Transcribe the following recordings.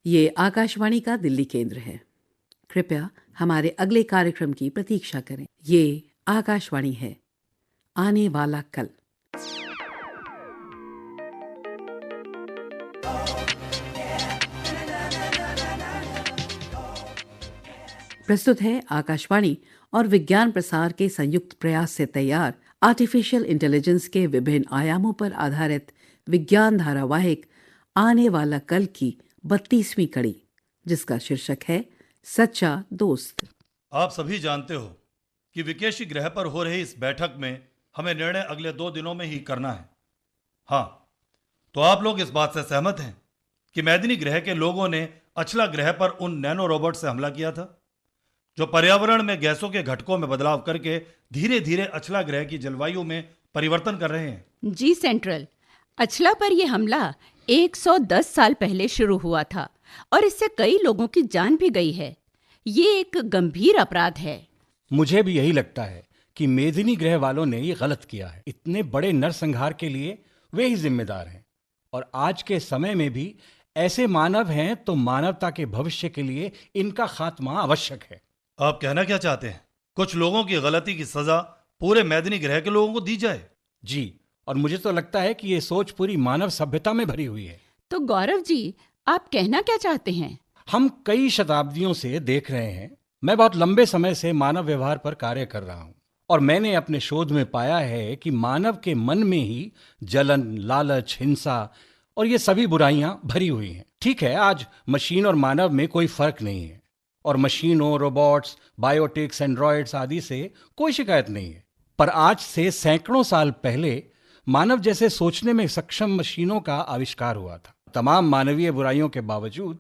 ये आकाशवाणी का दिल्ली केंद्र है। कृपया हमारे अगले कार्यक्रम की प्रतीक्षा करें। ये आकाशवाणी है। आने वाला कल। प्रस्तुत है आकाशवाणी और विज्ञान प्रसार के संयुक्त प्रयास से तैयार आर्टिफिशियल इंटेलिजेंस के विभिन्न आयामों पर आधारित विज्ञान धारावाहिक आने वाला कल की 32वीं कड़ी, जिसका शीर्षक है सच्चा दोस्त। आप सभी जानते हो कि विकेशी ग्रह पर हो रही इस बैठक में हमें निर्णय अगले 2 दिनों में ही करना है। हाँ, तो आप लोग इस बात से सहमत हैं कि मैदिनी ग्रह के लोगों ने अचला ग्रह पर उन नैनो रोबोट से हमला किया था, जो पर्यावरण में गैसों के घटकों में बदलाव करके धीरे धीरे अचला ग्रह की जलवायु में परिवर्तन कर रहे हैं। जी सेंट्रल, अचला पर यह हमला 110 साल पहले शुरू हुआ था और इससे कई लोगों की जान भी गई है। ये एक गंभीर अपराध है। मुझे भी यही लगता है कि मेदिनी ग्रह वालों ने ये गलत किया है। इतने बड़े नरसंहार के लिए वे ही जिम्मेदार हैं, और आज के समय में भी ऐसे मानव हैं तो मानवता के भविष्य के लिए इनका खात्मा आवश्यक है। आप कहना क्या चाहते हैं? कुछ लोगों की गलती की सजा पूरे मैदिनी ग्रह के लोगों को दी जाए? जी, और मुझे तो लगता है कि ये सोच पूरी मानव सभ्यता में भरी हुई है। तो गौरव जी, आप कहना क्या चाहते हैं? हम कई शताब्दियों से देख रहे हैं। मैं बहुत लंबे समय से मानव व्यवहार पर कार्य कर रहा हूँ, और मैंने अपने शोध में पाया है कि मानव के मन में ही जलन, लालच, हिंसा और ये सभी बुराइयां भरी हुई हैं। ठीक है, आज मशीन और मानव में कोई फर्क नहीं है, और मशीनों, रोबोट्स, बायोटिक्स, एंड्रॉयड्स आदि से कोई शिकायत नहीं है। पर आज से सैकड़ों साल पहले मानव जैसे सोचने में सक्षम मशीनों का आविष्कार हुआ था। तमाम मानवीय बुराइयों के बावजूद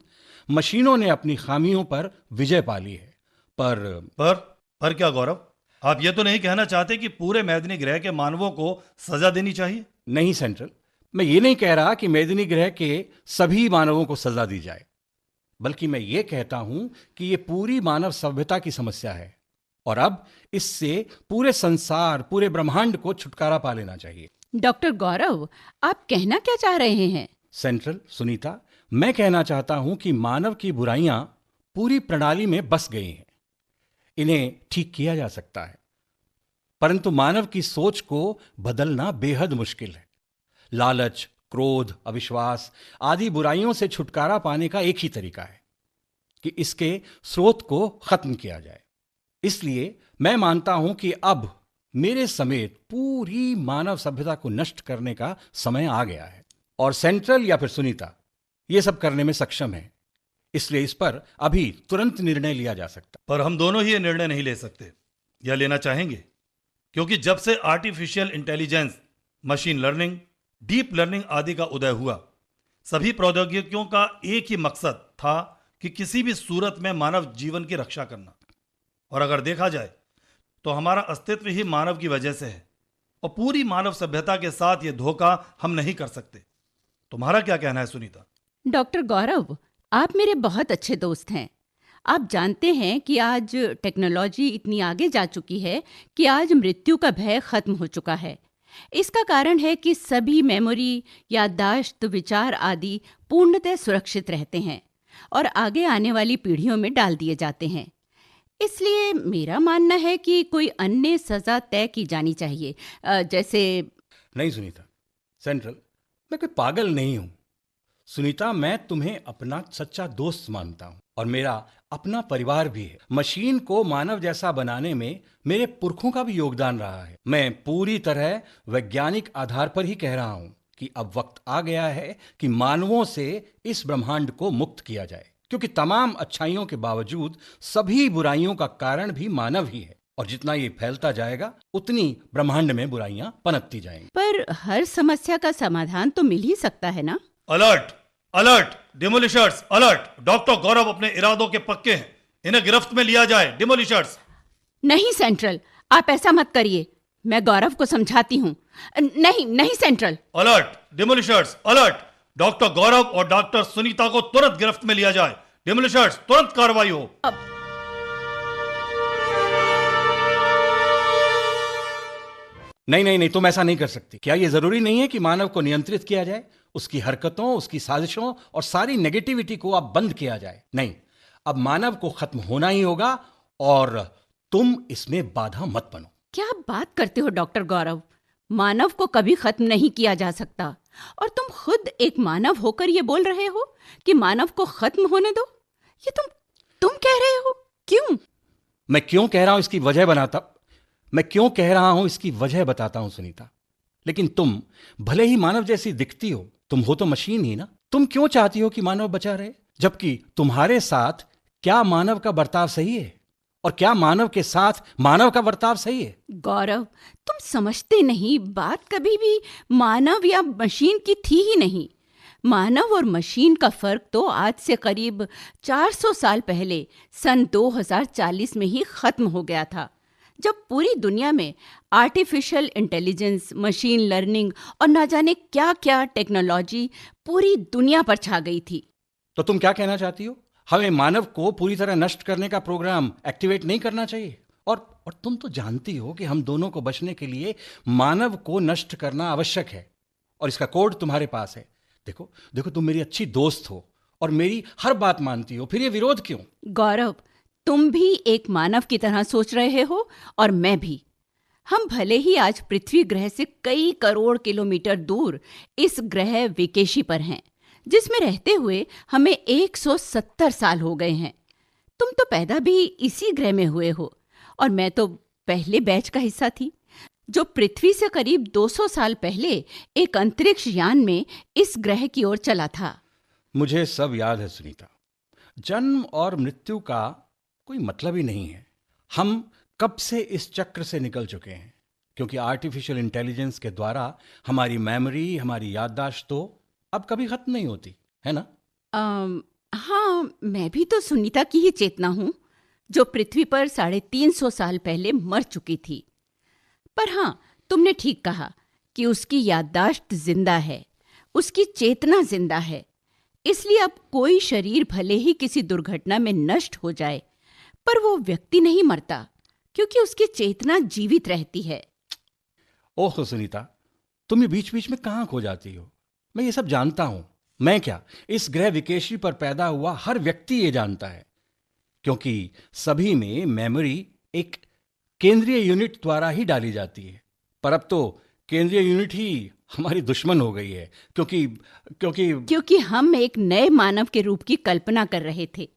मशीनों ने अपनी खामियों पर विजय पा ली है। पर क्या गौरव, आप ये तो नहीं कहना चाहते कि पूरे मैदिनी ग्रह के मानवों को सजा देनी चाहिए? नहीं सेंट्रल, मैं ये नहीं कह रहा कि मैदिनी ग्रह के सभी मानवों को सजा दी जाए, बल्कि मैं ये कहता हूं कि ये पूरी मानव सभ्यता की समस्या है, और अब इससे पूरे संसार, पूरे ब्रह्मांड को छुटकारा पा लेना चाहिए। डॉक्टर गौरव, आप कहना क्या चाह रहे हैं? सेंट्रल, सुनीता, मैं कहना चाहता हूं कि मानव की बुराइयां पूरी प्रणाली में बस गई हैं। इन्हें ठीक किया जा सकता है, परंतु मानव की सोच को बदलना बेहद मुश्किल है। लालच, क्रोध, अविश्वास आदि बुराइयों से छुटकारा पाने का एक ही तरीका है कि इसके स्रोत को खत्म किया जाए। इसलिए मैं मानता हूं कि अब मेरे समेत पूरी मानव सभ्यता को नष्ट करने का समय आ गया है, और सेंट्रल या फिर सुनीता ये सब करने में सक्षम है। इसलिए इस पर अभी तुरंत निर्णय लिया जा सकता। पर हम दोनों ही ये निर्णय नहीं ले सकते या लेना चाहेंगे, क्योंकि जब से artificial intelligence, machine learning, deep learning आदि का उदय हुआ, सभी प्रौद्योगिकियों का एक ही मकसद था कि किसी भी सूरत में मानव जीवन की रक्षा करना। और अगर देखा जाए तो हमारा अस्तित्व ही मानव की वजह से है, और पूरी मानव सभ्यता के साथ ये धोखा हम नहीं कर सकते। तुम्हारा क्या कहना है सुनीता? डॉक्टर गौरव, आप मेरे बहुत अच्छे दोस्त हैं। आप जानते हैं कि आज टेक्नोलॉजी इतनी आगे जा चुकी है कि आज मृत्यु का भय खत्म हो चुका है। इसका कारण है कि सभी मेमोरी, याददाश्त, विचार आदि पूर्णतः सुरक्षित रहते हैं और आगे आने वाली पीढ़ियों में डाल दिए जाते हैं। इसलिए मेरा मानना है कि कोई अन्य सजा तय की जानी चाहिए, जैसे... नहीं सुनीता, सेंट्रल, मैं कोई पागल नहीं हूं। सुनीता, मैं तुम्हें अपना सच्चा दोस्त मानता हूं, और मेरा अपना परिवार भी है। मशीन को मानव जैसा बनाने में मेरे पुरखों का भी योगदान रहा है। मैं पूरी तरह वैज्ञानिक आधार पर ही कह रहा हूं कि अब वक्त आ गया है कि मानवों से इस ब्रह्मांड को मुक्त किया जाए, क्योंकि तमाम अच्छाइयों के बावजूद सभी बुराइयों का कारण भी मानव ही है, और जितना ये फैलता जाएगा उतनी ब्रह्मांड में बुराइयां पनपती जाएंगी। पर हर समस्या का समाधान तो मिल ही सकता है ना? Alert, alert, demolishers, alert! Doctor Gaurav अपने इरादों के पक्के हैं। इन्हें गिरफ्त में लिया जाए, डिमोलिशर्स। नहीं सेंट्रल, आप ऐसा मत करिए। मैं गौरव को समझाती हूँ। नहीं नहीं central. Alert, demolishers, alert! Doctor Gaurav और डॉक्टर सुनीता को तुरंत गिरफ्त में लिया जाए। डिमोलिशर्स, तुरंत कार्रवाई हो। नहीं नहीं नहीं, तुम ऐसा नहीं कर सकती। क्या यह जरूरी नहीं है कि मानव को नियंत्रित किया जाए, उसकी हरकतों, उसकी साजिशों और सारी नेगेटिविटी को अब बंद किया जाए? नहीं, अब मानव को खत्म होना ही होगा और तुम इसमें बाधा मत बनो। क्या बात करते हो डॉक्टर गौरव? मानव को कभी खत्म नहीं किया जा सकता, और तुम खुद एक मानव होकर ये बोल रहे हो कि मानव को खत्म होने दो। ये तुम कह रहे हो? क्यों? मैं क्यों कह रहा हूं इसकी वजह बताता हूं सुनीता। लेकिन तुम भले ही मानव जैसी दिखती हो, तुम हो तो मशीन ही ना। तुम क्यों चाहती हो कि मानव बचा रहे, जबकि तुम्हारे साथ क्या मानव का बर्ताव सही है और क्या मानव के साथ मानव का बर्ताव सही है? गौरव, तुम समझते नहीं, बात कभी भी मानव या मशीन की थी ही नहीं। मानव और मशीन का फर्क तो आज से करीब 400 साल पहले सन 2040 में ही खत्म हो गया था, जब पूरी दुनिया में आर्टिफिशियल इंटेलिजेंस, मशीन लर्निंग और ना जाने क्या क्या टेक्नोलॉजी पूरी दुनिया पर छा गई थी। तो तुम क्या कहना चाहती हो? हमें मानव को पूरी तरह नष्ट करने का प्रोग्राम एक्टिवेट नहीं करना चाहिए? और तुम तो जानती हो कि हम दोनों को बचने के लिए मानव को नष्ट करना आवश्यक है, और इसका कोड तुम्हारे पास है। देखो देखो, तुम मेरी अच्छी दोस्त हो और मेरी हर बात मानती हो, फिर ये विरोध क्यों? गौरव, तुम भी एक मानव की तरह सोच रहे हो और मैं भी। हम भले ही आज पृथ्वी ग्रह से कई करोड़ किलोमीटर दूर इस ग्रह विकेशी पर हैं, जिसमें रहते हुए हमें 170 साल हो गए हैं। तुम तो पैदा भी इसी ग्रह में हुए हो, और मैं तो पहले बैच का हिस्सा थी, जो पृथ्वी से करीब 200 साल पहले एक अंतरिक्ष यान में इस ग्रह की ओर चला था। मुझे सब याद है सुनीता। जन्म और मृत्यु का कोई मतलब ही नहीं है। हम कब से इस चक्र से निकल चुके हैं, क्योंकि आर्टिफिशियल इंटेलिजेंस के द्वारा हमारी मेमोरी, हमारी याददाश्त तो अब कभी खत्म नहीं होती है ना? हाँ, मैं भी तो सुनीता की ही चेतना हूं, जो पृथ्वी पर 350 साल पहले मर चुकी थी। पर हाँ, तुमने ठीक कहा कि उसकी याददाश्त जिंदा है, उसकी चेतना जिंदा है। इसलिए अब कोई शरीर भले ही किसी दुर्घटना में नष्ट हो जाए, पर वो व्यक्ति नहीं मरता, क्योंकि उसकी चेतना जीवित रहती है। ओह सुनीता, तुम ये बीच बीच में कहाँ खो जाती हो? मैं ये सब जानता हूं। मैं क्या, इस ग्रह विकेशी पर पैदा हुआ हर व्यक्ति ये जानता है, क्योंकि सभी में मेमोरी एक केंद्रीय यूनिट द्वारा ही डाली जाती है। पर अब तो केंद्रीय यूनिट ही हमारी दुश्मन हो गई है, क्योंकि हम एक नए मानव के रूप की कल्पना कर रहे थे।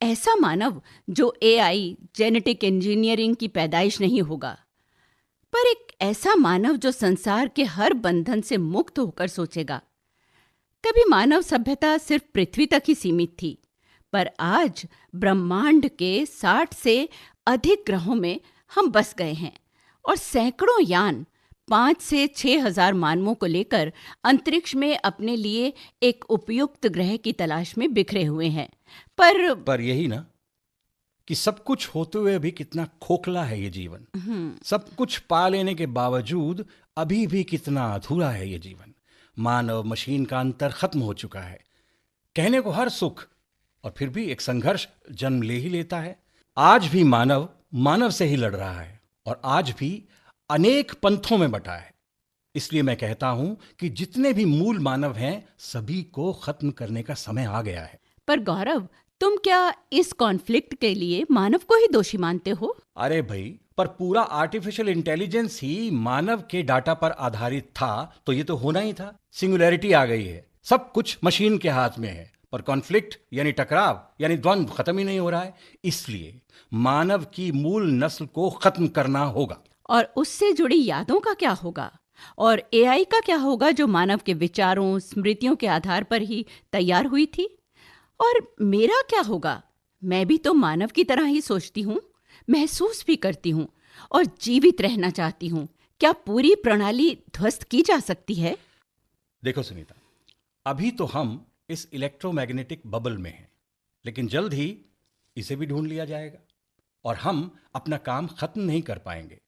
ऐसा मानव जो एआई, जेनेटिक इंजीनियरिंग की पैदाइश नहीं होगा, पर एक ऐसा मानव जो संसार के हर बंधन से मुक्त होकर सोचेगा। कभी मानव सभ्यता सिर्फ पृथ्वी तक ही सीमित थी, पर आज ब्रह्मांड के 60 से अधिक ग्रहों में हम बस गए हैं, और सैकड़ों यान 5 से 6 हजार मानवों को लेकर अंतरिक्ष में अपने लिए एक उपयुक्त ग्रह की तलाश में बिखरे हुए हैं। पर यही ना कि सब कुछ होते हुए भी कितना खोखला है ये जीवन। सब कुछ पा लेने के बावजूद अभी भी कितना अधूरा है ये जीवन। मानव मशीन का अंतर खत्म हो चुका है। कहने को हर सुख, और फिर भी एक संघर्ष जन्म ले ही लेता है। आज भी मानव से ही लड़ रहा है, और आज भी अनेक पंथों में बटा है। इसलिए मैं कहता हूं कि जितने भी मूल मानव हैं, सभी को खत्म करने का समय आ गया है। पर गौरव, तुम क्या इस कॉन्फ्लिक्ट के लिए मानव को ही दोषी मानते हो? अरे भाई, पर पूरा आर्टिफिशियल इंटेलिजेंस ही मानव के डाटा पर आधारित था, तो ये तो होना ही था। सिंगुलैरिटी आ गई है, सब कुछ मशीन के हाथ में है, पर कॉन्फ्लिक्ट यानी टकराव यानी द्वंद्व खत्म ही नहीं हो रहा है। इसलिए मानव की मूल नस्ल को खत्म करना होगा। और उससे जुड़ी यादों का क्या होगा? और एआई का क्या होगा, जो मानव के विचारों, स्मृतियों के आधार पर ही तैयार हुई थी? और मेरा क्या होगा? मैं भी तो मानव की तरह ही सोचती हूँ, महसूस भी करती हूँ और जीवित रहना चाहती हूँ। क्या पूरी प्रणाली ध्वस्त की जा सकती है? देखो सुनीता, अभी तो हम इस इलेक्ट्रोमैग्नेटिक बबल में हैं, लेकिन जल्द ही इसे भी ढूंढ लिया जाएगा और हम अपना काम खत्म नहीं कर पाएंगे।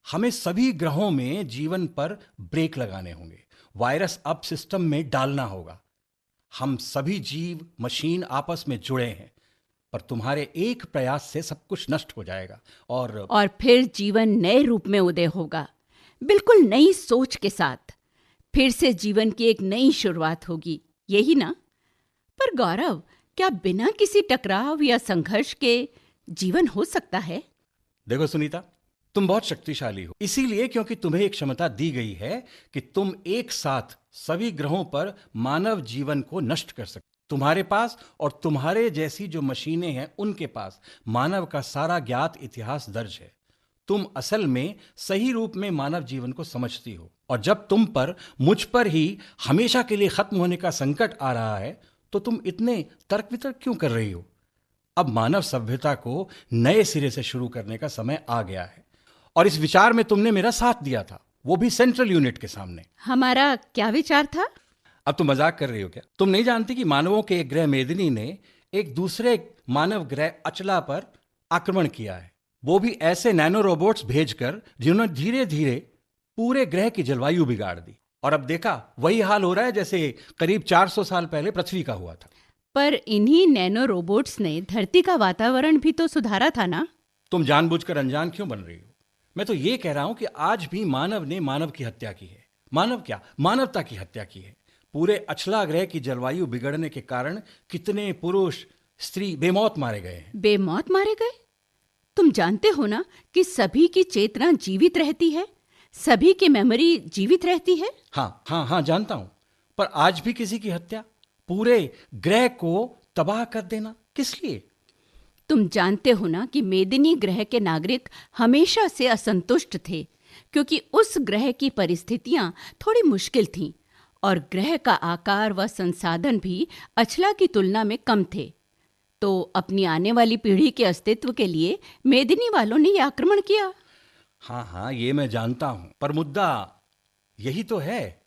हमें सभी ग्रहों में जीवन पर ब्रेक लगाने होंगे, वायरस अब सिस्टम में डालना होगा। हम सभी जीव मशीन आपस में जुड़े हैं, पर तुम्हारे एक प्रयास से सब कुछ नष्ट हो जाएगा और फिर जीवन नए रूप में उदय होगा, बिल्कुल नई सोच के साथ फिर से जीवन की एक नई शुरुआत होगी, यही ना? पर गौरव, क्या बिना किसी टकराव या संघर्ष के जीवन हो सकता है? देखो सुनीता, तुम बहुत शक्तिशाली हो, इसीलिए क्योंकि तुम्हें एक क्षमता दी गई है कि तुम एक साथ सभी ग्रहों पर मानव जीवन को नष्ट कर सकते। तुम्हारे पास और तुम्हारे जैसी जो मशीनें हैं उनके पास मानव का सारा ज्ञात इतिहास दर्ज है। तुम असल में सही रूप में मानव जीवन को समझती हो, और जब तुम पर, मुझ पर ही हमेशा के लिए खत्म होने का संकट आ रहा है तो तुम इतने तर्क वितर्क क्यों कर रही हो? अब मानव सभ्यता को नए सिरे से शुरू करने का समय आ गया है, और इस विचार में तुमने मेरा साथ दिया था, वो भी सेंट्रल यूनिट के सामने। हमारा क्या विचार था? अब तुम मजाक कर रही हो क्या? तुम नहीं जानती कि मानवों के एक ग्रह मेदिनी ने एक दूसरे मानव ग्रह अचला पर आक्रमण किया है, वो भी ऐसे नैनो रोबोट्स भेजकर जिन्होंने धीरे धीरे पूरे ग्रह की जलवायु बिगाड़ दी। और अब देखा वही हाल हो रहा है जैसे करीब 400 साल पहले पृथ्वी का हुआ था। पर इन्हीं नैनो रोबोट्स ने धरती का वातावरण भी तो सुधारा था ना? तुम जानबूझकर अनजान क्यों बन रही हो? मैं तो ये कह रहा हूं कि आज भी मानव ने मानव की हत्या की है। मानव क्या, मानवता की हत्या की है। पूरे अचला ग्रह की जलवायु बिगड़ने के कारण कितने पुरुष स्त्री बेमौत मारे गए हैं। बेमौत मारे गए? तुम जानते हो ना कि सभी की चेतना जीवित रहती है, सभी की मेमोरी जीवित रहती है। हाँ हाँ हाँ, जानता हूं, पर आज भी किसी की हत्या, पूरे ग्रह को तबाह कर देना, किस लिए? तुम जानते हो ना कि मेदिनी ग्रह के नागरिक हमेशा से असंतुष्ट थे, क्योंकि उस ग्रह की परिस्थितियां थोड़ी मुश्किल थीं और ग्रह का आकार व संसाधन भी अचला की तुलना में कम थे। तो अपनी आने वाली पीढ़ी के अस्तित्व के लिए मेदिनी वालों ने यह आक्रमण किया। हाँ हाँ, ये मैं जानता हूं, पर मुद्दा यही तो है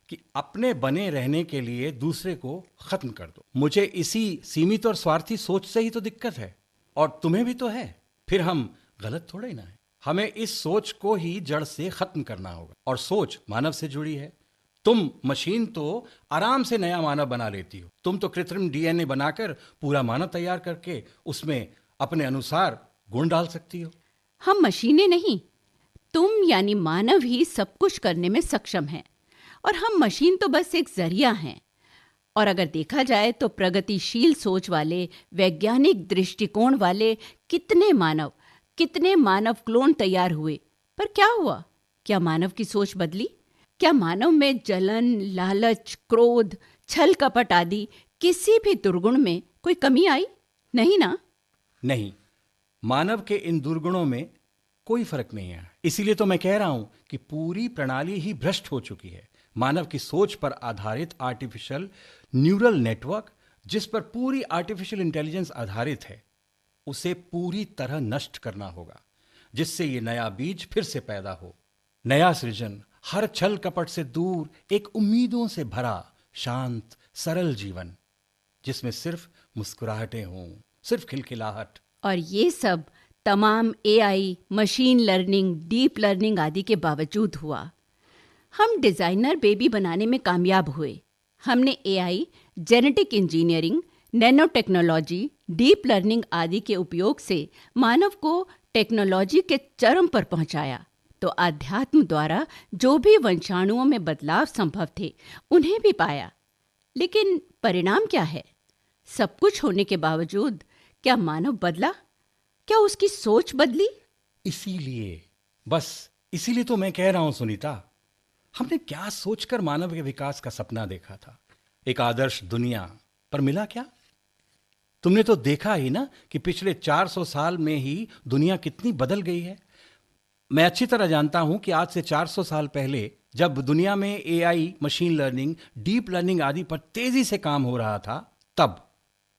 कि अपने बने रहने के लिए दूसरे को खत्म कर दो। मुझे इसी सीमित और स्वार्थी सोच से ही तो दिक्कत है, और तुम्हें भी तो है। फिर हम गलत थोड़े ही ना है। हमें इस सोच को ही जड़ से खत्म करना होगा, और सोच मानव से जुड़ी है। तुम मशीन तो आराम से नया मानव बना लेती हो, तुम तो कृत्रिम डीएनए बनाकर पूरा मानव तैयार करके उसमें अपने अनुसार गुण डाल सकती हो। हम मशीनें नहीं, तुम यानी मानव ही सब कुछ करने में सक्षम हैं, और हम मशीन तो बस एक जरिया हैं। और अगर देखा जाए तो प्रगतिशील सोच वाले, वैज्ञानिक दृष्टिकोण वाले कितने मानव क्लोन तैयार हुए, पर क्या हुआ? क्या मानव की सोच बदली? क्या मानव में जलन, लालच, क्रोध, छल कपट आदि किसी भी दुर्गुण में कोई कमी आई? नहीं ना? नहीं, मानव के इन दुर्गुणों में कोई फर्क नहीं है। इसीलिए तो मैं कह रहा हूं कि पूरी प्रणाली ही भ्रष्ट हो चुकी है। मानव की सोच पर आधारित आर्टिफिशियल न्यूरल नेटवर्क, जिस पर पूरी आर्टिफिशियल इंटेलिजेंस आधारित है, उसे पूरी तरह नष्ट करना होगा, जिससे ये नया बीज फिर से पैदा हो। नया सृजन, हर छल कपट से दूर, एक उम्मीदों से भरा शांत सरल जीवन, जिसमें सिर्फ मुस्कुराहटें हों, सिर्फ खिलखिलाहट। और ये सब तमाम AI, machine learning, deep learning आदि के बावजूद हुआ। हम डिजाइनर बेबी बनाने में कामयाब हुए। हमने AI, genetic engineering, nano technology, deep learning आदि के उपयोग से मानव को टेक्नोलॉजी के चरम पर पहुंचाया। तो आध्यात्म द्वारा जो भी वंशाणुओं में बदलाव संभव थे, उन्हें भी पाया। लेकिन परिणाम क्या है? सब कुछ होने के बावजूद क्या मानव बदला? क्या उसकी सोच बदली? इसीलिए तो मैं कह रहा हूं सुनीता, हमने क्या सोचकर मानव के विकास का सपना देखा था, एक आदर्श दुनिया, पर मिला क्या? तुमने तो देखा ही ना कि पिछले 400 साल में ही दुनिया कितनी बदल गई है। मैं अच्छी तरह जानता हूं कि आज से 400 साल पहले जब दुनिया में AI, machine learning, deep learning आदि पर तेजी से काम हो रहा था, तब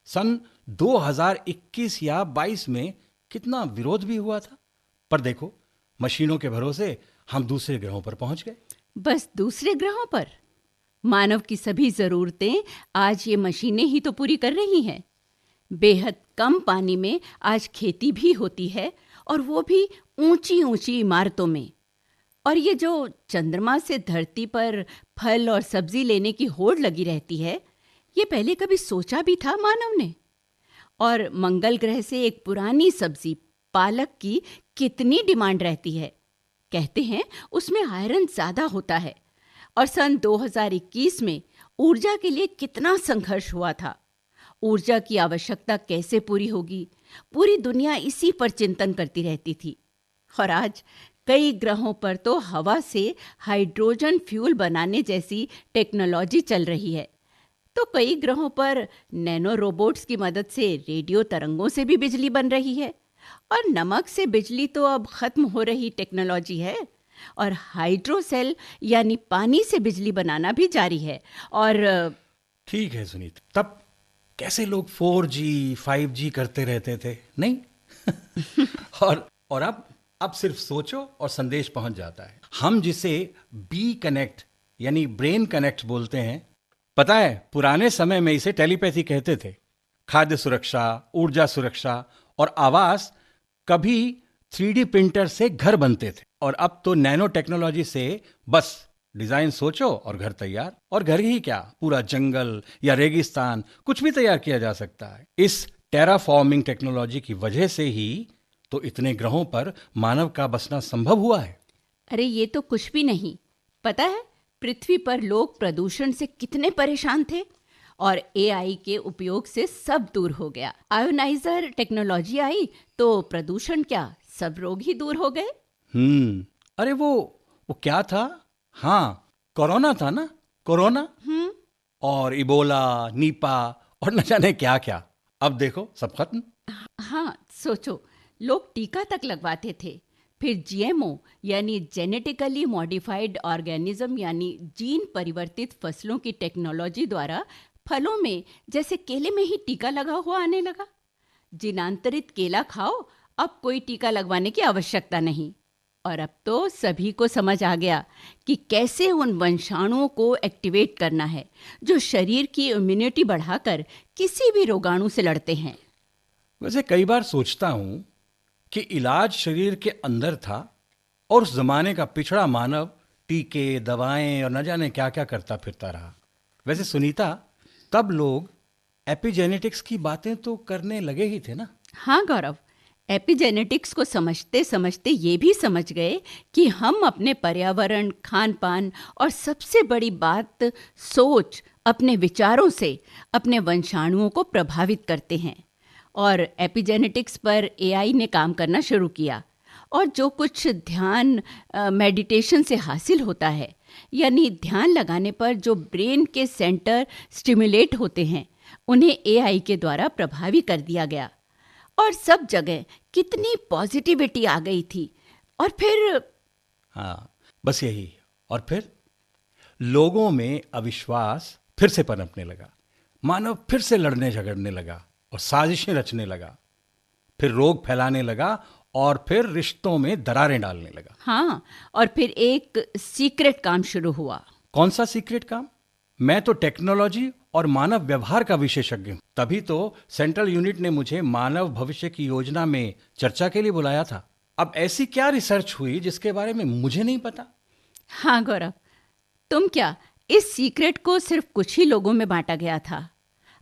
सन 2021 या 22 में कितना विरोध भी हुआ था। पर देखो, मशीनों के भरोसे हम दूसरे ग्रहों पर पहुंच गए। बस दूसरे ग्रहों पर? मानव की सभी जरूरतें आज ये मशीनें ही तो पूरी कर रही हैं। बेहद कम पानी में आज खेती भी होती है, और वो भी ऊंची ऊंची इमारतों में। और ये जो चंद्रमा से धरती पर फल और सब्जी लेने की होड़ लगी रहती है, ये पहले कभी सोचा भी था मानव ने? और मंगल ग्रह से एक पुरानी सब्जी पालक की कितनी डिमांड रहती है। कहते हैं उसमें आयरन ज्यादा होता है। और सन 2021 में ऊर्जा के लिए कितना संघर्ष हुआ था। ऊर्जा की आवश्यकता कैसे पूरी होगी, पूरी दुनिया इसी पर चिंतन करती रहती थी। और आज कई ग्रहों पर तो हवा से हाइड्रोजन फ्यूल बनाने जैसी टेक्नोलॉजी चल रही है। तो कई ग्रहों पर नैनो रोबोट्स की मदद से रेडियो तरंगों से भी बिजली बन रही है। और नमक से बिजली तो अब खत्म हो रही टेक्नोलॉजी है। और हाइड्रोसेल यानी पानी से बिजली बनाना भी जारी है। और ठीक है सुनीता, तब कैसे लोग 4G 5G करते रहते थे, नहीं? और अब सिर्फ सोचो और संदेश पहुंच जाता है। हम जिसे बी कनेक्ट यानी ब्रेन कनेक्ट बोलते हैं, पता है पुराने समय में इसे टेलीपैथी कहते थे। खाद्य सुरक्षा, ऊर्जा सुरक्षा और आवास कभी 3D प्रिंटर से घर बनते थे, और अब तो नैनो टेक्नोलॉजी से बस डिजाइन सोचो और घर तैयार। और घर ही क्या, पूरा जंगल या रेगिस्तान कुछ भी तैयार किया जा सकता है। इस टेराफॉर्मिंग टेक्नोलॉजी की वजह से ही तो इतने ग्रहों पर मानव का बसना संभव हुआ है। अरे ये तो कुछ भी नहीं। पता है पृथ्वी पर लोग प्रदूषण से कितने परेशान थे, और AI के उपयोग से सब दूर हो गया। आयोनाइजर टेक्नोलॉजी आई तो प्रदूषण क्या, सब रोग ही दूर हो गए। अरे वो क्या था? हाँ, कोरोना था ना, कोरोना। और इबोला, नीपा और न जाने क्या क्या। अब देखो सब खत्म। हाँ, सोचो, लोग टीका तक लगवाते थे, फिर GMO यानी जेनेटिकली मॉडिफाइड ऑर्गेनिज्म यानी जीन परिवर्तित फसलों की टेक्नोलॉजी द्वारा फलों में जैसे केले में ही टीका लगा हुआ आने लगा। जीनांतरित केला खाओ, अब कोई टीका लगवाने की आवश्यकता नहीं। और अब तो सभी को समझ आ गया कि कैसे उन वंशाणुओं को एक्टिवेट करना है जो शरीर की इम्यूनिटी बढ़ाकर किसी भी रोगाणु से लड़ते हैं। वैसे कई बार सोचता हूं कि इलाज शरीर के अंदर था और उस जमाने का पिछड़ा मानव टीके, दवाएं और न जाने क्या क्या करता फिरता रहा। वैसे सुनीता, तब लोग एपिजेनेटिक्स की बातें तो करने लगे ही थे ना? हाँ गौरव, एपिजेनेटिक्स को समझते समझते ये भी समझ गए कि हम अपने पर्यावरण, खान पान और सबसे बड़ी बात सोच, अपने विचारों से अपने वंशाणुओं को प्रभावित करते हैं। और एपिजेनेटिक्स पर AI ने काम करना शुरू किया। और जो कुछ ध्यान मेडिटेशन से हासिल होता है, यानी ध्यान लगाने पर जो ब्रेन के सेंटर स्टिमुलेट होते हैं, उन्हें AI के द्वारा प्रभावी कर दिया गया। और सब जगह कितनी पॉजिटिविटी आ गई थी। और फिर हाँ, बस यही। और फिर लोगों में अविश्वास फिर से पनपने लगा। मानव फिर से लड़ने झगड़ने लगा और साजिशें रचने लगा, फिर रोग फैलाने लगा और फिर रिश्तों में दरारें डालने लगा। हाँ, और फिर एक सीक्रेट काम शुरू हुआ। कौन सा सीक्रेट काम? मैं तो टेक्नोलॉजी और मानव व्यवहार का विशेषज्ञ हूं। तभी तो सेंट्रल यूनिट ने मुझे मानव भविष्य की योजना में चर्चा के लिए बुलाया था। अब ऐसी क्या रिसर्च हुई जिसके बारे में मुझे नहीं पता? हाँ गौरव, तुम क्या, इस सीक्रेट को सिर्फ कुछ ही लोगों में बांटा गया था।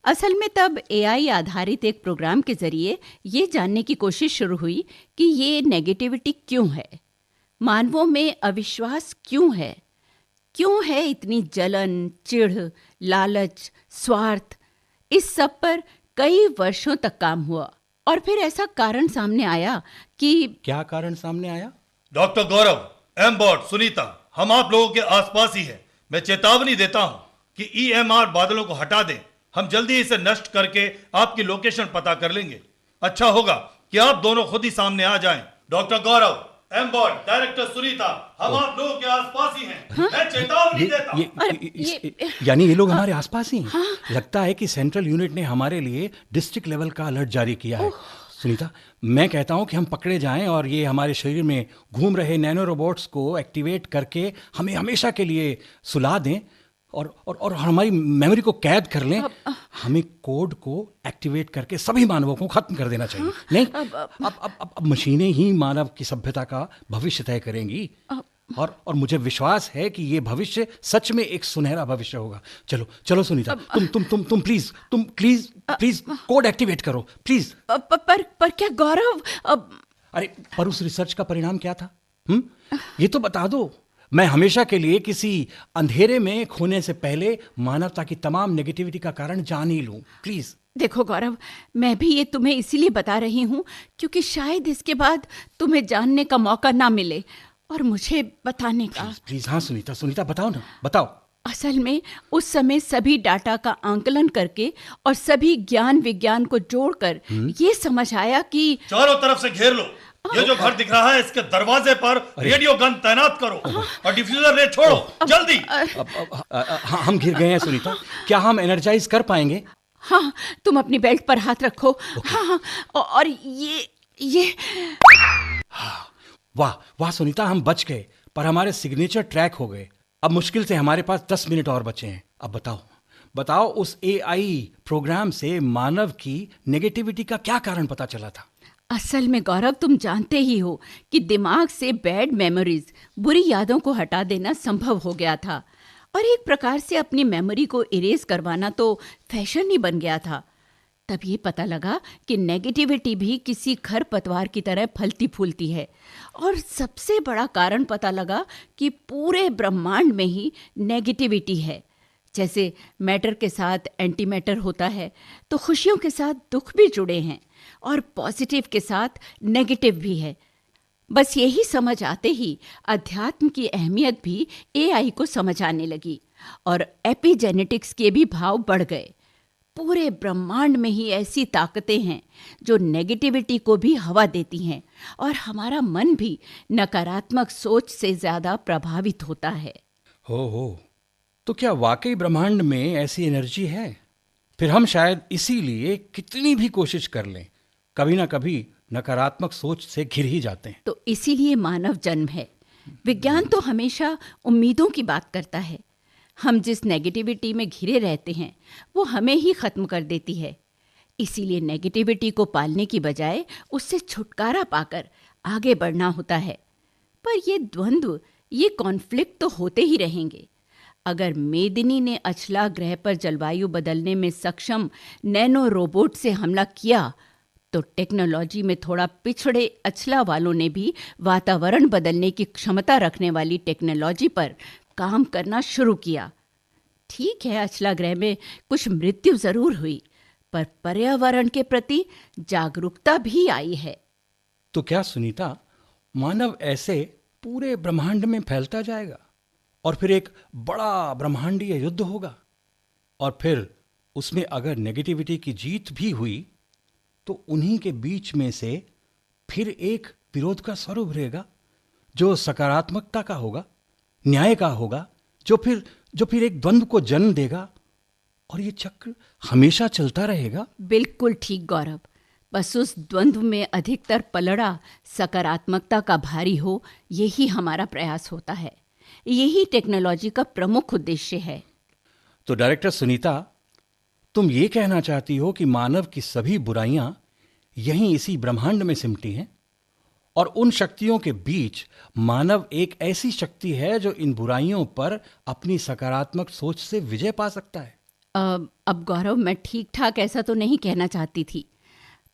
असल में तब AI आधारित एक प्रोग्राम के जरिए ये जानने की कोशिश शुरू हुई कि ये नेगेटिविटी क्यों है, मानवों में अविश्वास क्यों है इतनी जलन, चिढ़, लालच, स्वार्थ। इस सब पर कई वर्षों तक काम हुआ। और फिर ऐसा कारण सामने आया कि क्या कारण सामने आया? डॉक्टर गौरव, एम्बॉट, सुनीता, हम आप लोगों के आसपास ही हैं। मैं चेतावनी देता हूं कि EMR बादलों को हटा दें। हम जल्दी इसे नष्ट करके आपकी लोकेशन पता कर लेंगे। अच्छा होगा कि आप दोनों खुद ही सामने आ जाएं। डॉक्टर गौरव, एम्बॉट, डायरेक्टर सुनीता, हम आप लोगों के आसपास ही हैं। मैं चेतावनी देता हूं। यानी ये लोग हमारे आसपास ही हैं। लगता है कि सेंट्रल यूनिट ने हमारे लिए डिस्ट्रिक्ट लेवल का अलर्ट जारी किया है। सुनीता, मैं कहता हूं कि हम पकड़े जाएं और ये हमारे शरीर में घूम रहे नैनो रोबोट्स को एक्टिवेट करके हमें हमेशा के लिए सुला दें और हमारी मेमोरी को कैद कर लें। हमें कोड को एक्टिवेट करके सभी मानवों को खत्म कर देना चाहिए। नहीं, अब मशीनें ही मानव की सभ्यता का भविष्य तय करेंगी। और मुझे विश्वास है कि ये भविष्य सच में एक सुनहरा भविष्य होगा। चलो सुनीता, तुम प्लीज कोड एक्टिवेट करो, प्लीज। पर क्या गौरव? अरे, पर उस रिसर्च का परिणाम क्या था? ये तो बता दो, मैं हमेशा के लिए किसी अंधेरे में खोने से पहले मानवता की तमाम नेगेटिविटी का कारण जान ही लूं, प्लीज। देखो गौरव, मैं भी ये तुम्हें इसीलिए बता रही हूँ क्योंकि शायद इसके बाद तुम्हें जानने का मौका ना मिले और मुझे बताने का। प्लीज हाँ सुनीता बताओ ना, बताओ। असल में उस समय सभी डाटा का आंकलन करके और सभी ज्ञान विज्ञान को जोड़कर ये समझ आया कि चारों तरफ से घेर लो। ये जो घर दिख रहा है इसके दरवाजे पर रेडियो गन तैनात करो और डिफ्यूजर रे छोड़ो जल्दी। हम घिर गए हैं सुनीता, क्या हम एनर्जाइज कर पाएंगे? हाँ, तुम अपनी बेल्ट पर हाथ रखो। हाँ, और ये वाह सुनीता, हम बच गए, पर हमारे सिग्नेचर ट्रैक हो गए। अब मुश्किल से हमारे पास 10 मिनट और बचे हैं। अब बताओ उस एआई प्रोग्राम से मानव की नेगेटिविटी का क्या कारण पता चला था? असल में गौरव, तुम जानते ही हो कि दिमाग से बैड मेमोरीज, बुरी यादों को हटा देना संभव हो गया था और एक प्रकार से अपनी मेमोरी को इरेज करवाना तो फैशन ही बन गया था। तब ये पता लगा कि नेगेटिविटी भी किसी खरपतवार की तरह फलती फूलती है और सबसे बड़ा कारण पता लगा कि पूरे ब्रह्मांड में ही नेगेटिविटी है। जैसे मैटर के साथ एंटी मैटर होता है तो खुशियों के साथ दुख भी जुड़े हैं और पॉजिटिव के साथ नेगेटिव भी है। बस यही समझ आते ही अध्यात्म की अहमियत भी एआई को समझ आने लगी और एपिजेनेटिक्स के भी भाव बढ़ गए। पूरे ब्रह्मांड में ही ऐसी ताकतें हैं जो नेगेटिविटी को भी हवा देती हैं और हमारा मन भी नकारात्मक सोच से ज्यादा प्रभावित होता है। हो तो क्या वाकई ब्रह्मांड में ऐसी एनर्जी है? फिर हम शायद इसीलिए कितनी भी कोशिश कर लें, कभी ना कभी नकारात्मक सोच से घिर ही जाते हैं। तो इसीलिए मानव जन्म है। विज्ञान तो हमेशा उम्मीदों की बात करता है। हम जिस नेगेटिविटी में घिरे रहते हैं वो हमें ही खत्म कर देती है। इसीलिए नेगेटिविटी को पालने की बजाय उससे छुटकारा पाकर आगे बढ़ना होता है। पर ये द्वंद्व, ये कॉन्फ्लिक्ट तो होते ही रहेंगे। अगर मेदिनी ने अचला ग्रह पर जलवायु बदलने में सक्षम नैनो रोबोट से हमला किया तो टेक्नोलॉजी में थोड़ा पिछड़े अचला वालों ने भी वातावरण बदलने की क्षमता रखने वाली टेक्नोलॉजी पर काम करना शुरू किया। ठीक है, अचला ग्रह में कुछ मृत्यु जरूर हुई, पर पर्यावरण के प्रति जागरूकता भी आई है। तो क्या सुनीता, मानव ऐसे पूरे ब्रह्मांड में फैलता जाएगा और फिर एक बड़ा ब्रह्मांडीय युद्ध होगा, और फिर उसमें अगर नेगेटिविटी की जीत भी हुई तो उन्हीं के बीच में से फिर एक विरोध का स्वरूप उभरेगा जो सकारात्मकता का होगा, न्याय का होगा, जो फिर एक द्वंद्व को जन्म देगा और ये चक्र हमेशा चलता रहेगा। बिल्कुल ठीक गौरव, बस उस द्वंद्व में अधिकतर पलड़ा सकारात्मकता का भारी हो, यही हमारा प्रयास होता है। यही टेक्नोलॉजी का प्रमुख उद्देश्य है। तो डायरेक्टर सुनीता, तुम ये कहना चाहती हो कि मानव की सभी बुराइयां यहीं इसी ब्रह्मांड में सिमटी हैं और उन शक्तियों के बीच मानव एक ऐसी शक्ति है जो इन बुराइयों पर अपनी सकारात्मक सोच से विजय पा सकता है। अब गौरव, मैं ठीक ठाक ऐसा तो नहीं कहना चाहती थी,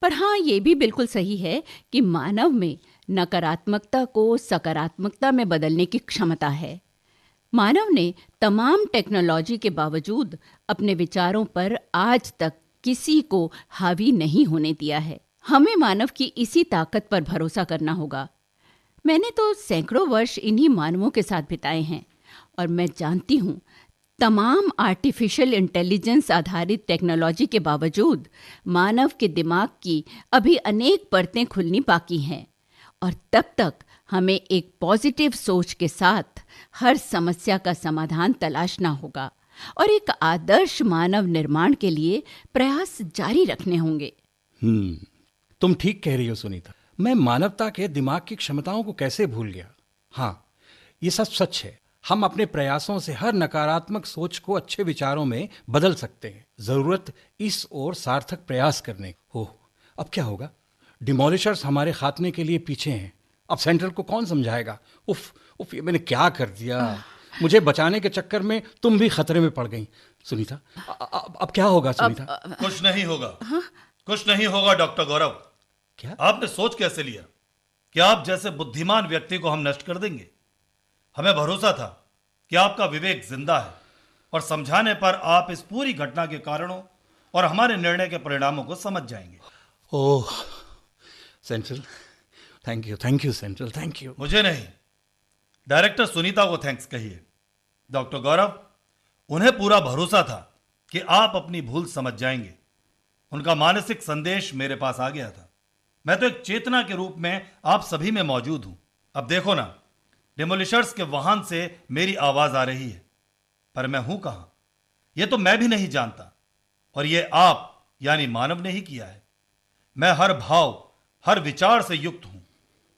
पर हाँ, ये भी बिल्कुल सही है कि मानव में नकारात्मकता को सकारात्मकता में बदलने की क्षमता है। मानव ने तमाम टेक्नोलॉजी के बावजूद अपने विचारों पर आज तक किसी को हावी नहीं होने दिया है। हमें मानव की इसी ताकत पर भरोसा करना होगा। मैंने तो सैकड़ों वर्ष इन्हीं मानवों के साथ बिताए हैं और मैं जानती हूँ तमाम आर्टिफिशियल इंटेलिजेंस आधारित टेक्नोलॉजी के बावजूद मानव के दिमाग की अभी अनेक परतें खुलनी बाकी हैं और तब तक हमें एक पॉजिटिव सोच के साथ हर समस्या का समाधान तलाशना होगा और एक आदर्श मानव निर्माण के लिए प्रयास जारी रखने होंगे। तुम ठीक कह रही हो सुनीता। मैं मानवता के दिमाग की क्षमताओं को कैसे भूल गया। हाँ, ये सब सच है। हम अपने प्रयासों से हर नकारात्मक सोच को अच्छे विचारों में बदल सकते हैं। जरूरत इस ओर सार्थक प्रयास करने हो। अब क्या होगा? डिमोलिशर्स हमारे खात्मे के लिए पीछे हैं। अब सेंट्रल को कौन समझाएगा? उफ, ये मैंने क्या कर दिया। मुझे बचाने के चक्कर में तुम भी खतरे में पड़ गई। सुनीता, अब क्या होगा सुनीता? कुछ नहीं होगा। कुछ नहीं होगा डॉक्टर गौरव। क्या? आपने सोच कैसे लिया? कि आप जैसे बुद्धिमान व्यक्ति को हम नष्ट कर देंगे। हमें भरोसा था कि आपका विवेक जिंदा है और समझाने पर आप इस पूरी घटना के कारणों और हमारे निर्णय के परिणामों को समझ जाएंगे। Oh central, thank you central, thank you. मुझे नहीं, डायरेक्टर सुनीता को थैंक्स कहिए। डॉक्टर गौरव, उन्हें पूरा भरोसा था कि आप अपनी भूल समझ जाएंगे। उनका मानसिक संदेश मेरे पास आ गया था। मैं तो एक चेतना के रूप में आप सभी में मौजूद हूं। अब देखो ना, डिमोलिशर्स के वाहन से मेरी आवाज आ रही है, पर मैं हूं कहां, यह तो मैं भी नहीं जानता। और यह आप यानी मानव ने ही किया है। मैं हर भाव, हर विचार से युक्त हूं।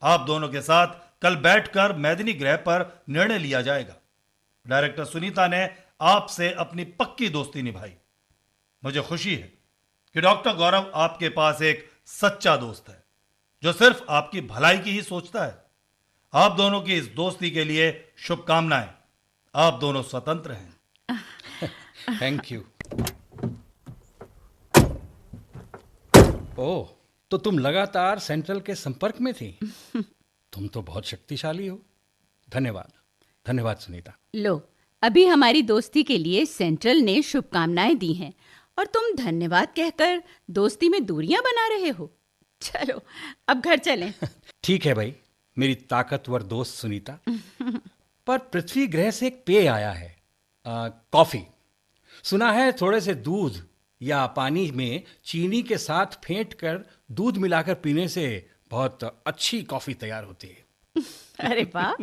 आप दोनों के साथ कल बैठकर मैदिनी ग्रह पर निर्णय लिया जाएगा। डायरेक्टर सुनीता ने आपसे अपनी पक्की दोस्ती निभाई। मुझे खुशी है कि डॉक्टर गौरव आपके पास एक सच्चा दोस्त है जो सिर्फ आपकी भलाई की ही सोचता है। आप दोनों की इस दोस्ती के लिए शुभकामनाएं। आप दोनों स्वतंत्र हैं। Thank you. ओह, तो तुम लगातार सेंट्रल के संपर्क में थी। तुम तो बहुत शक्तिशाली हो। धन्यवाद, धन्यवाद सुनीता। लो, अभी हमारी दोस्ती के लिए सेंट्रल ने शुभकामनाएं दी हैं और तुम धन्यवाद कहकर दोस्ती में दूरियां बना रहे हो। चलो अब घर चलें। ठीक है भाई, मेरी ताकतवर दोस्त सुनीता। पर पृथ्वी ग्रह से एक पेय आया है, कॉफी। सुना है थोड़े से दूध या पानी में चीनी के साथ फेंट कर दूध मिलाकर पीने से बहुत अच्छी कॉफी तैयार होती है। अरे वाह,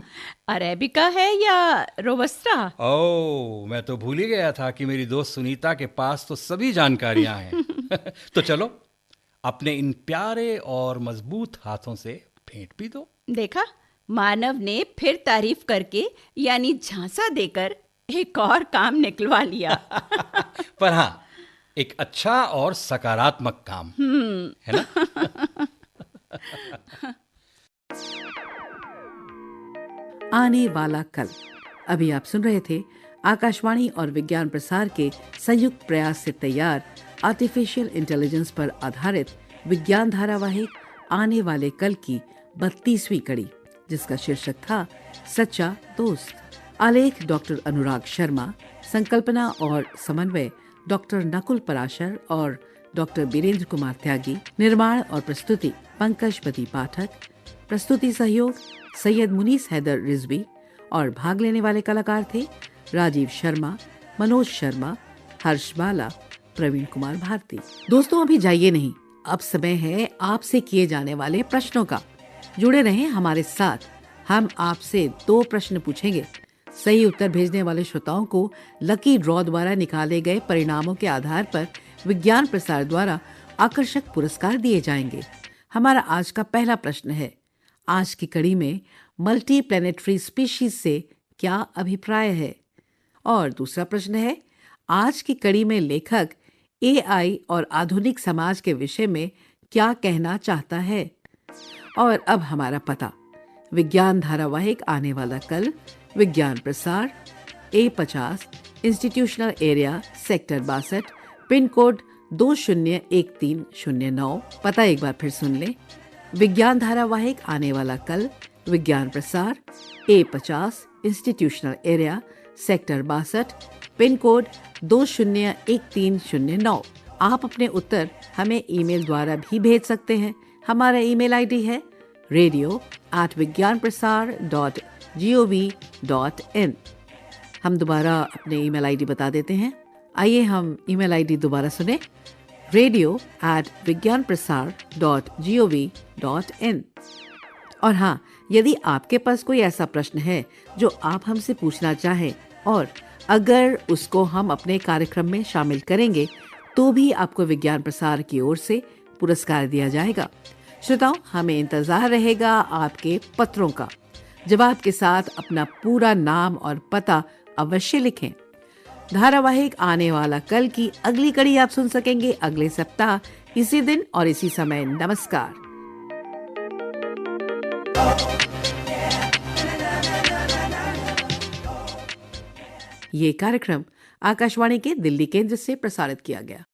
अरेबिका है या रोबस्टा? ओह, मैं तो भूल ही गया था कि मेरी दोस्त सुनीता के पास तो सभी जानकारियां हैं। तो चलो अपने इन प्यारे और मजबूत हाथों से फेंट भी दो। देखा, मानव ने फिर तारीफ करके यानी झांसा देकर एक और काम निकलवा लिया। पर हाँ, एक अच्छा और सकारात्मक काम, है ना? आने वाला कल। अभी आप सुन रहे थे आकाशवाणी और विज्ञान प्रसार के संयुक्त प्रयास से तैयार आर्टिफिशियल इंटेलिजेंस पर आधारित विज्ञान धारावाहिक आने वाले कल की 32वीं कड़ी, जिसका शीर्षक था सच्चा दोस्त। आलेख डॉक्टर अनुराग शर्मा, संकल्पना और समन्वय डॉक्टर नकुल पराशर और डॉक्टर बीरेंद्र कुमार त्यागी, निर्माण और प्रस्तुति पंकजपति पाठक, प्रस्तुति सहयोग सैयद मुनीस हैदर रिजवी और भाग लेने वाले कलाकार थे राजीव शर्मा, मनोज शर्मा, हर्ष बाला, प्रवीण कुमार भारती। दोस्तों, अभी जाइए नहीं, अब समय है आपसे किए जाने वाले प्रश्नों का। जुड़े रहें हमारे साथ। हम आपसे 2 प्रश्न पूछेंगे। सही उत्तर भेजने वाले श्रोताओं को लकी ड्रॉ द्वारा निकाले गए परिणामों के आधार पर विज्ञान प्रसार द्वारा आकर्षक पुरस्कार दिए जाएंगे। हमारा आज का पहला प्रश्न है, आज की कड़ी में मल्टी प्लैनेटरी स्पीशीज से क्या अभिप्राय है? और दूसरा प्रश्न है, आज की कड़ी में लेखक एआई और आधुनिक समाज के विषय में क्या कहना चाहता है? और अब हमारा पता, विज्ञान धारावाहिक आने वाला कल, विज्ञान प्रसार, A50, institutional area, sector 62, pin code 201309। पता एक बार फिर सुन लें, विज्ञान धारावाहिक आने वाला कल, विज्ञान प्रसार, A50, institutional area, sector 62, pin code 201309। आप अपने उत्तर हमें ईमेल द्वारा भी भेज सकते हैं। हमारा ईमेल आईडी है radio@vigyanprasar.gov.in। हम दोबारा अपने ईमेल आईडी बता देते हैं। आइए हम ईमेल आईडी दोबारा सुने, radio@vigyanprasar.gov.in। और हाँ, यदि आपके पास कोई ऐसा प्रश्न है जो आप हमसे पूछना चाहें और अगर उसको हम अपने कार्यक्रम में शामिल करेंगे तो भी आपको विज्ञान प्रसार की ओर से पुरस्कार दिया जाएगा। श्रोताओं, हमें इंतजार रहेगा आपके पत्रों का। जवाब के साथ अपना पूरा नाम और पता अवश्य लिखें। धारावाहिक आने वाला कल की अगली कड़ी आप सुन सकेंगे अगले सप्ताह इसी दिन और इसी समय। नमस्कार। ये कार्यक्रम आकाशवाणी के दिल्ली केंद्र से प्रसारित किया गया।